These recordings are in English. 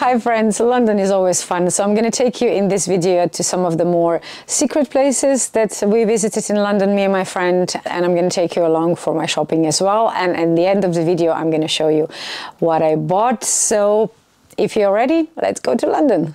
Hi friends, London is always fun, so I'm going to take you in this video to some of the more secret places that we visited in London, me and my friend, and I'm going to take you along for my shopping as well. And at the end of the video, I'm going to show you what I bought. So if you're ready, let's go to London.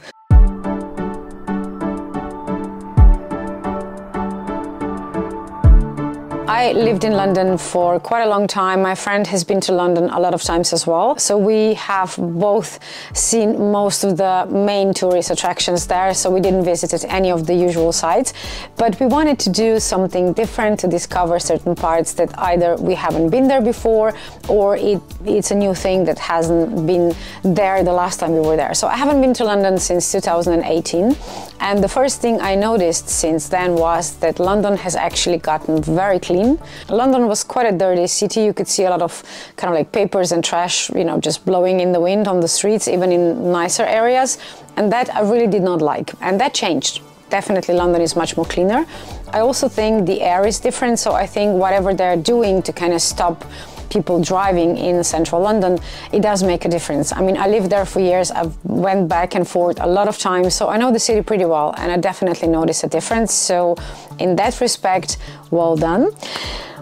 I lived in London for quite a long time. My friend has been to London a lot of times as well. So we have both seen most of the main tourist attractions there. So we didn't visit any of the usual sites, but we wanted to do something different to discover certain parts that either we haven't been there before or it's a new thing that hasn't been there the last time we were there. So I haven't been to London since 2018. And the first thing I noticed since then was that London has actually gotten very clean. London was quite a dirty city. You could see a lot of kind of like papers and trash, you know, just blowing in the wind on the streets, even in nicer areas. And that I really did not like. And that changed. Definitely London is much more cleaner. I also think the air is different. So I think whatever they're doing to kind of stop people driving in central London, it does make a difference. I mean, I lived there for years. I've went back and forth a lot of times, so I know the city pretty well, and I definitely notice a difference. So in that respect, well done.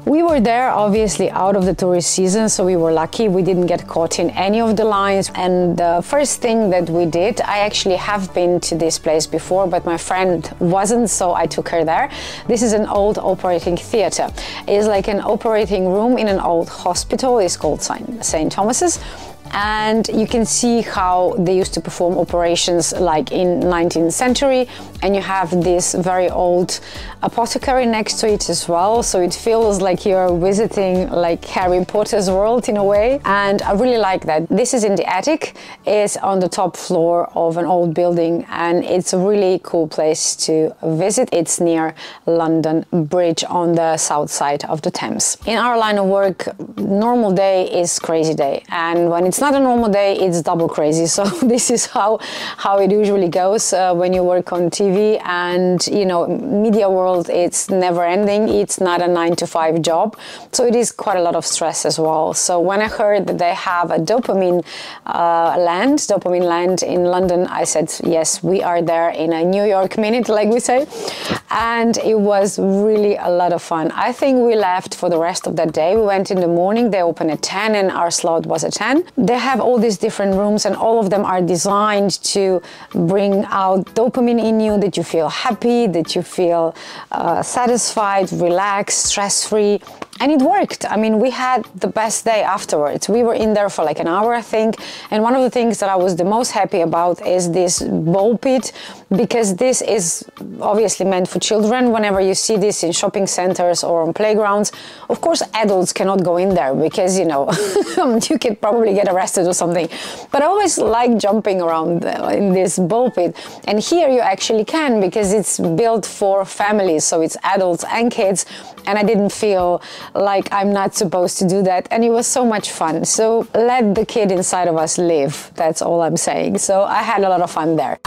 We were there obviously out of the tourist season, so we were lucky. We didn't get caught in any of the lines. And the first thing that we did, I actually have been to this place before, but my friend wasn't, so I took her there. This is an old operating theatre. It is like an operating room in an old hospital. It's called St. Thomas's. And you can see how they used to perform operations like in 19th century, and you have this very old apothecary next to it as well, so it feels like you're visiting like Harry Potter's world in a way, and I really like that. This is in the attic. It's on the top floor of an old building, and it's a really cool place to visit. It's near London Bridge on the south side of the Thames. In our line of work, normal day is crazy day, and when it's not a normal day, it's double crazy. So this is how it usually goes when you work on TV, and you know, media world, it's never ending. It's not a 9-to-5 job, so it is quite a lot of stress as well. So when I heard that they have a dopamine land in London, I said yes, we are there in a New York minute, like we say, and it was really a lot of fun. I think we left for the rest of that day. We went in the morning. They opened at 10 and our slot was at 10. They have all these different rooms, and all of them are designed to bring out dopamine in you, that you feel happy, that you feel satisfied, relaxed, stress-free. And it worked. I mean, we had the best day afterwards. We were in there for like an hour, I think. And one of the things that I was the most happy about is this ball pit, because this is obviously meant for children. Whenever you see this in shopping centers or on playgrounds, of course, adults cannot go in there because, you know, you could probably get arrested or something. But I always like jumping around in this ball pit. And here you actually can, because it's built for families. So it's adults and kids. And I didn't feel like I'm not supposed to do that, and it was so much fun. So let the kid inside of us live, that's all I'm saying. So I had a lot of fun there.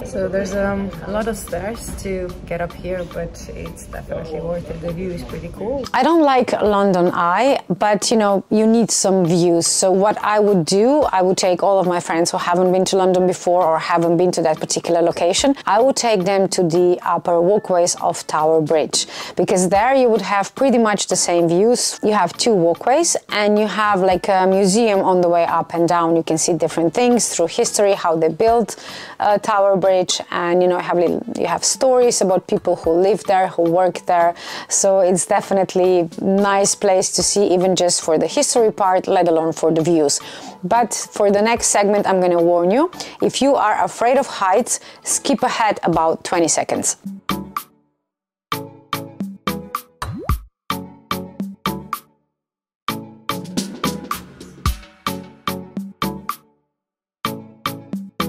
So there's a lot of stairs to get up here, but it's definitely worth it. The view is pretty cool. I don't like London Eye, but you know, you need some views. So what I would do, I would take all of my friends who haven't been to London before or haven't been to that particular location. I would take them to the upper walkways of Tower Bridge, because there you would have pretty much the same views. You have two walkways and you have like a museum on the way up and down. You can see different things through history, how they built Tower Bridge. And you know, you have stories about people who live there, who work there. So it's definitely a nice place to see, even just for the history part, let alone for the views. But for the next segment, I'm going to warn you, if you are afraid of heights, skip ahead about 20 seconds.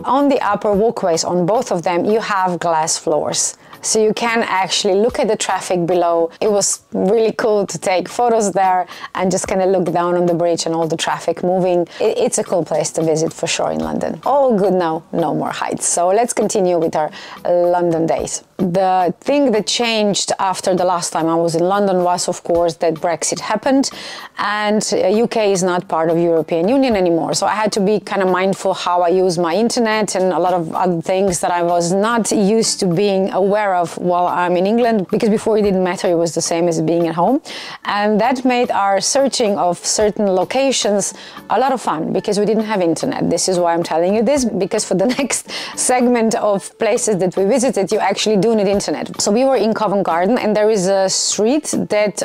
On the upper walkways, on both of them, you have glass floors. so you can actually look at the traffic below. It was really cool to take photos there and just kind of look down on the bridge and all the traffic moving. It's a cool place to visit for sure in London. All good now, no more heights. So let's continue with our London days. The thing that changed after the last time I was in London was, of course, that Brexit happened and UK is not part of European Union anymore. So I had to be kind of mindful how I use my internet and a lot of other things that I was not used to being aware of while I'm in England, because before it didn't matter, it was the same as being at home. And that made our searching of certain locations a lot of fun because we didn't have internet. This is why I'm telling you this, because for the next segment of places that we visited, you actually do need internet. So we were in Covent Garden and there is a street that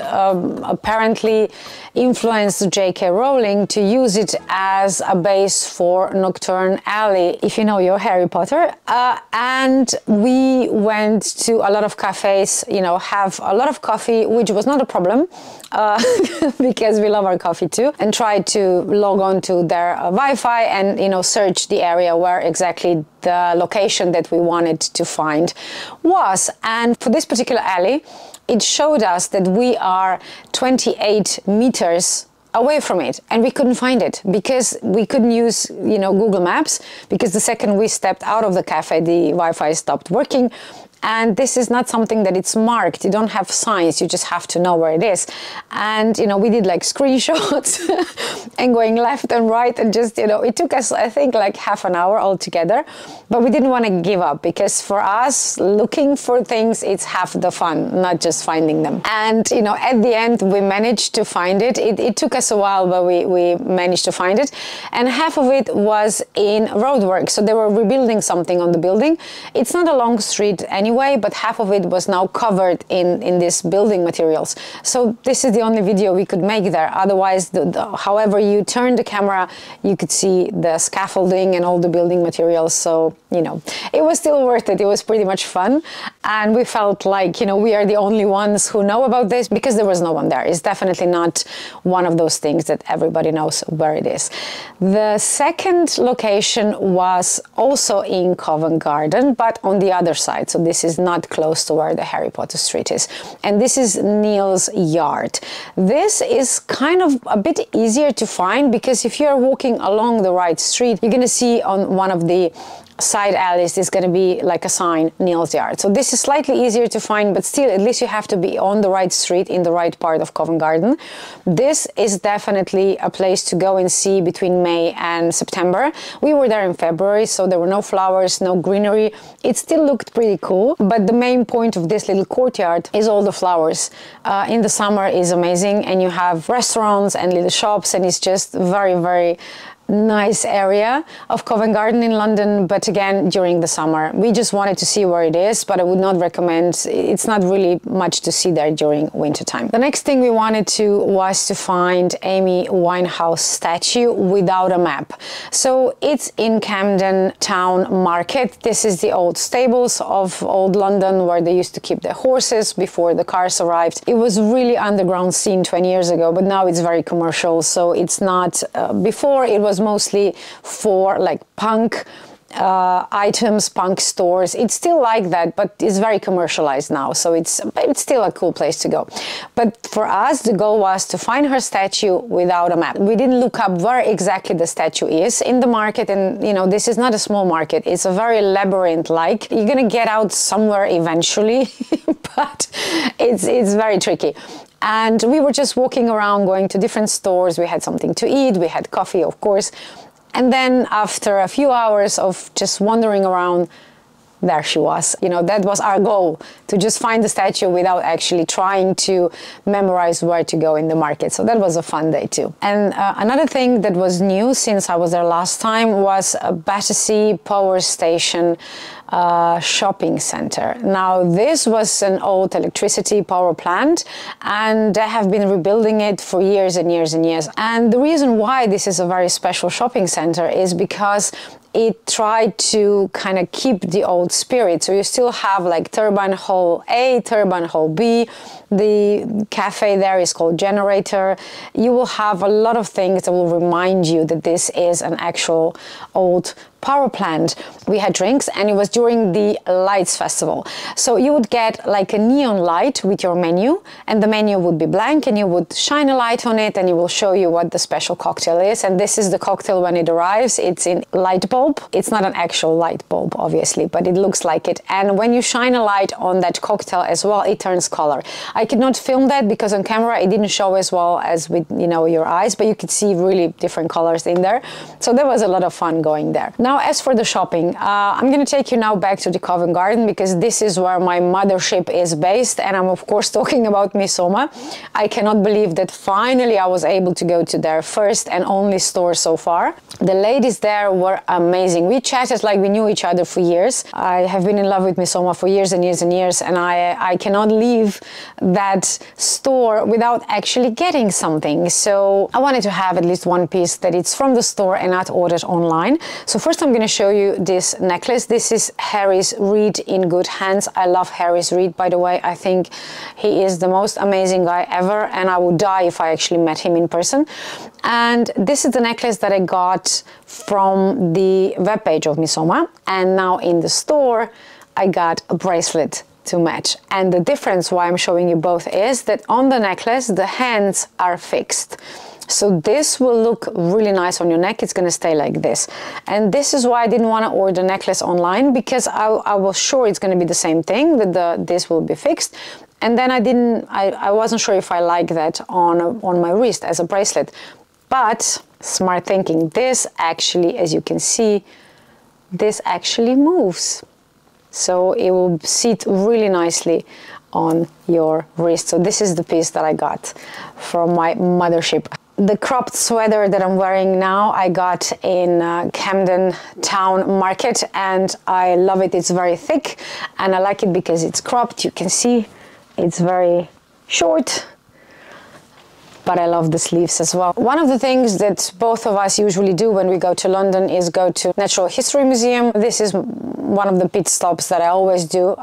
apparently influenced J.K. Rowling to use it as a base for Nocturne Alley, if you know your Harry Potter. And we went to a lot of cafes, you know, have a lot of coffee, which was not a problem because we love our coffee too, and tried to log on to their Wi-Fi and, you know, search the area where exactly the location that we wanted to find was. And for this particular alley, it showed us that we are 28 meters away from it and we couldn't find it because we couldn't use, you know, Google Maps, because the second we stepped out of the cafe, the Wi-Fi stopped working. And this is not something that it's marked. You don't have signs. You just have to know where it is. And, you know, we did like screenshots and going left and right and just, you know, it took us, I think, like half an hour altogether. But we didn't want to give up because for us, looking for things, it's half the fun, not just finding them. And, you know, at the end, we managed to find it. It took us a while, but we managed to find it. And half of it was in roadwork. So they were rebuilding something on the building. It's not a long street anyway, but half of it was now covered in these building materials. So this is the only video we could make there. Otherwise, however you turn the camera, you could see the scaffolding and all the building materials. So, you know, it was still worth it. It was pretty much fun. And we felt like, you know, we are the only ones who know about this because there was no one there. It's definitely not one of those things that everybody knows where it is. The second location was also in Covent Garden, but on the other side. So this is not close to where the Harry Potter street is. And this is Neil's Yard. This is kind of a bit easier to find because if you're walking along the right street, you're going to see on one of the side alleys there's going to be like a sign, Neil's Yard. So this is slightly easier to find, but still at least you have to be on the right street in the right part of Covent Garden. This is definitely a place to go and see between May and September. We were there in February, so there were no flowers, no greenery. It still looked pretty cool, but the main point of this little courtyard is all the flowers. In the summer is amazing, and you have restaurants and little shops, and it's just very, very nice area of Covent Garden in London. But again, during the summer, we just wanted to see where it is, but I would not recommend. It's not really much to see there during winter time. The next thing we wanted to was to find Amy Winehouse statue without a map. So it's in Camden Town Market. This is the old stables of old London where they used to keep their horses before the cars arrived. It was really underground scene 20 years ago, but now it's very commercial. So it's not, before it was mostly for like punk items, punk stores. It's still like that, but it's very commercialized now. So it's still a cool place to go. But for us, the goal was to find her statue without a map. We didn't look up where exactly the statue is in the market. And, you know, this is not a small market. It's a very labyrinth-like. You're going to get out somewhere eventually, but it's very tricky. And we were just walking around, going to different stores. We had something to eat. We had coffee, of course. And then after a few hours of just wandering around, there she was. You know, that was our goal, to just find the statue without actually trying to memorize where to go in the market. So that was a fun day too. And another thing that was new since I was there last time was a Battersea Power Station shopping center. Now, this was an old electricity power plant, and they have been rebuilding it for years and years and years. And the reason why this is a very special shopping center is because it tried to kind of keep the old spirit. So you still have like Turbine Hall A, Turbine Hall B. The cafe there is called Generator. You will have a lot of things that will remind you that this is an actual old power plant. We had drinks, and it was during the Lights Festival. So you would get like a neon light with your menu, and the menu would be blank, and you would shine a light on it, and it will show you what the special cocktail is. And this is the cocktail when it arrives. It's in light bulb. It's not an actual light bulb, obviously, but it looks like it. And when you shine a light on that cocktail as well, it turns color. I could not film that because on camera it didn't show as well as with, you know, your eyes, but you could see really different colors in there. So there was a lot of fun going there. Now, as for the shopping, I'm going to take you now back to the Covent Garden, because this is where my mothership is based, and I'm of course talking about Missoma. I cannot believe that finally I was able to go to their first and only store so far. The ladies there were amazing. We chatted like we knew each other for years. I have been in love with Missoma for years and years and years, and I cannot leave that store without actually getting something. So I wanted to have at least one piece that it's from the store and not ordered online. So first I'm going to show you this necklace. This is Harris Reed in good hands. I love Harris Reed, by the way. I think he is the most amazing guy ever, and I would die if I actually met him in person. And this is the necklace that I got from the webpage of Missoma, and now in the store I got a bracelet to match. And the difference why I'm showing you both is that on the necklace the hands are fixed. So this will look really nice on your neck. It's going to stay like this. And this is why I didn't want to order the necklace online, because I was sure it's going to be the same thing, that this will be fixed. And then I wasn't sure if I like that on my wrist as a bracelet. But smart thinking, this actually, as you can see, this actually moves. So it will sit really nicely on your wrist. So this is the piece that I got from my mothership. The cropped sweater that I'm wearing now, I got in Camden Town Market, and I love it. It's very thick, and I like it because it's cropped. You can see it's very short, but I love the sleeves as well. One of the things that both of us usually do when we go to London is go to Natural History Museum. This is one of the pit stops that I always do.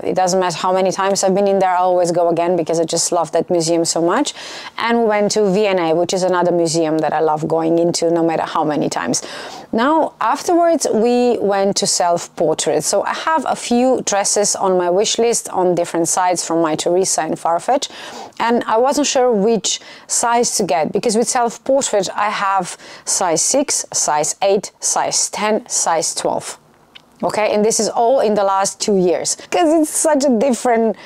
It doesn't matter how many times I've been in there, I always go again because I just love that museum so much. And we went to V&A, which is another museum that I love going into no matter how many times. Now, afterwards, we went to self-portrait. So I have a few dresses on my wish list on different sites from My Teresa and Farfetch. And I wasn't sure which size to get, because with self-portrait I have size 6, size 8, size 10, size 12. Okay, and this is all in the last 2 years, because it's such a different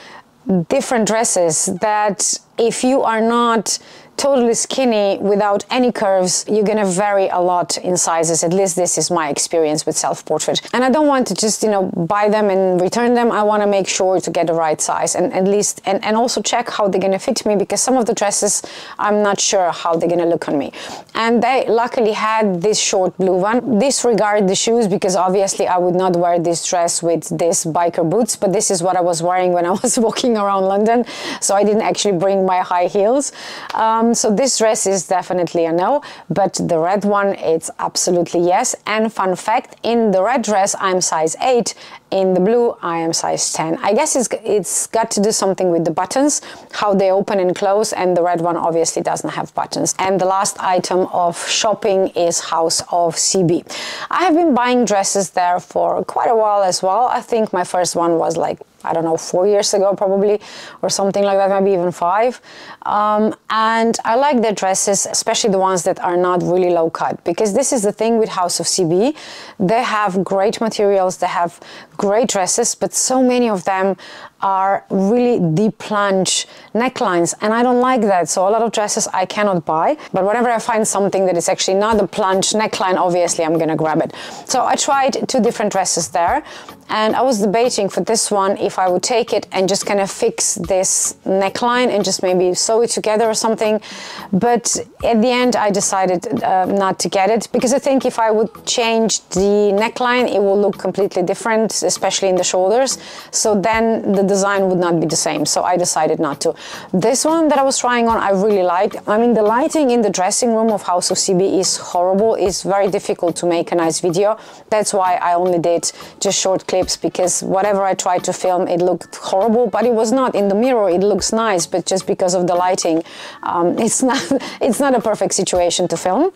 dresses that if you are not totally skinny without any curves, you're gonna vary a lot in sizes. At least this is my experience with self-portrait. And I don't want to just, you know, buy them and return them. I want to make sure to get the right size, and at least and also check how they're gonna fit me, because some of the dresses I'm not sure how they're gonna look on me. And they luckily had this short blue one. Disregard the shoes, because obviously I would not wear this dress with this biker boots, but this is what I was wearing when I was walking around London, so I didn't actually bring my high heels. So this dress is definitely a no, but the red one, it's absolutely yes. And fun fact, in the red dress I'm size 8, in the blue I am size 10. I guess it's got to do something with the buttons, how they open and close, and the red one obviously doesn't have buttons. And the last item of shopping is House of CB. I have been buying dresses there for quite a while as well. I think my first one was like, I don't know, 4 years ago probably, or something like that, maybe even 5. And I like their dresses, especially the ones that are not really low cut, because this is the thing with House of CB. They have great materials, they have great dresses, but so many of them are really deep plunge necklines, and I don't like that. So a lot of dresses I cannot buy, but whenever I find something that is actually not a plunge neckline, obviously I'm gonna grab it. So I tried 2 different dresses there, and I was debating for this one if I would take it and just kind of fix this neckline and just maybe sew it together or something. But at the end I decided not to get it, because I think if I would change the neckline it will look completely different, especially in the shoulders. So then the design would not be the same, so I decided not to. This one that I was trying on I really liked. I mean, the lighting in the dressing room of House of CB is horrible. It's very difficult to make a nice video. That's why I only did just short clips, because whatever I tried to film it looked horrible, but it was not. In the mirror it looks nice, but just because of the lighting it's not a perfect situation to film.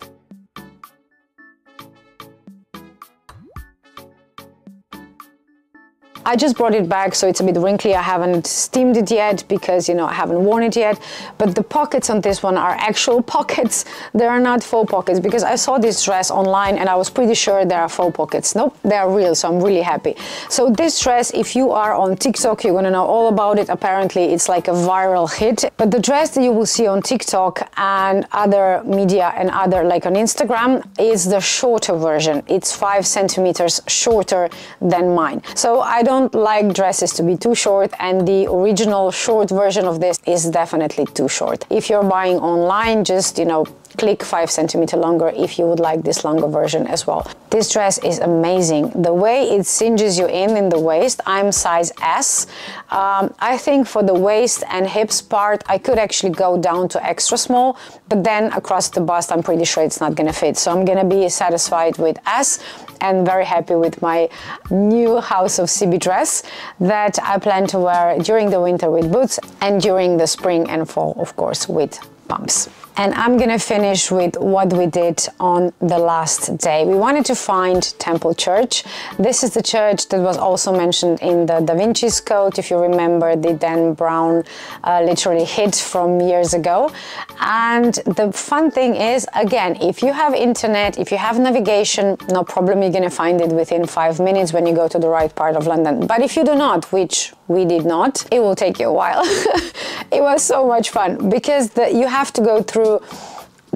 I just brought it back, so it's a bit wrinkly. I haven't steamed it yet because, you know, I haven't worn it yet. But the pockets on this one are actual pockets. They are not faux pockets, because I saw this dress online and I was pretty sure there are faux pockets. Nope, they are real, so I'm really happy. So this dress, if you are on TikTok, you're gonna know all about it. Apparently, it's like a viral hit. But the dress that you will see on TikTok and other media and other, like on Instagram, is the shorter version. It's 5 centimeters shorter than mine. So I don't like dresses to be too short, and the original short version of this is definitely too short. If you're buying online, just, you know, click 5 centimeters longer if you would like this longer version as well. This dress is amazing. The way it cinches you in the waist, I'm size S. I think for the waist and hips part, I could actually go down to extra small, but then across the bust, I'm pretty sure it's not gonna fit. So I'm gonna be satisfied with S, and very happy with my new House of CB dress that I plan to wear during the winter with boots, and during the spring and fall, of course, with pumps. And I'm gonna finish with what we did on the last day. We wanted to find Temple Church. This is the church that was also mentioned in the Da Vinci's Code, if you remember the Dan Brown literally hit from years ago. And the fun thing is, again, if you have internet, if you have navigation, no problem, you're gonna find it within 5 minutes when you go to the right part of London. But if you do not, which we did not, it will take you a while. It was so much fun, because you have to go through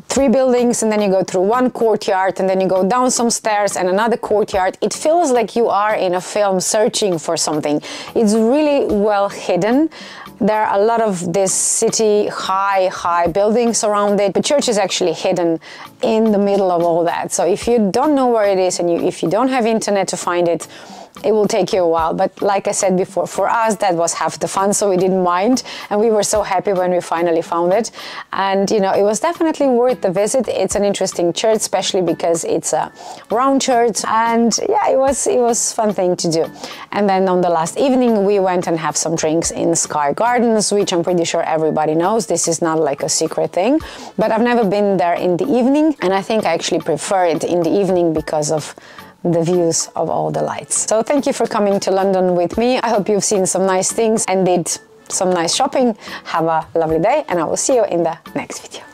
3 buildings, and then you go through 1 courtyard, and then you go down some stairs and another courtyard. It feels like you are in a film searching for something. It's really well hidden. There are a lot of this city high buildings around it. The church is actually hidden in the middle of all that. So if you don't know where it is, and if you don't have internet to find it, it will take you a while. But like I said before, for us, that was half the fun, so we didn't mind. And we were so happy when we finally found it. And, you know, it was definitely worth the visit. It's an interesting church, especially because it's a round church. And yeah, it was a fun thing to do. And then on the last evening, we went and have some drinks in Sky Gardens, which I'm pretty sure everybody knows. This is not like a secret thing. But I've never been there in the evening. And I think I actually prefer it in the evening because of the views of all the lights. So thank you for coming to London with me. I hope you've seen some nice things and did some nice shopping. Have a lovely day, and I will see you in the next video.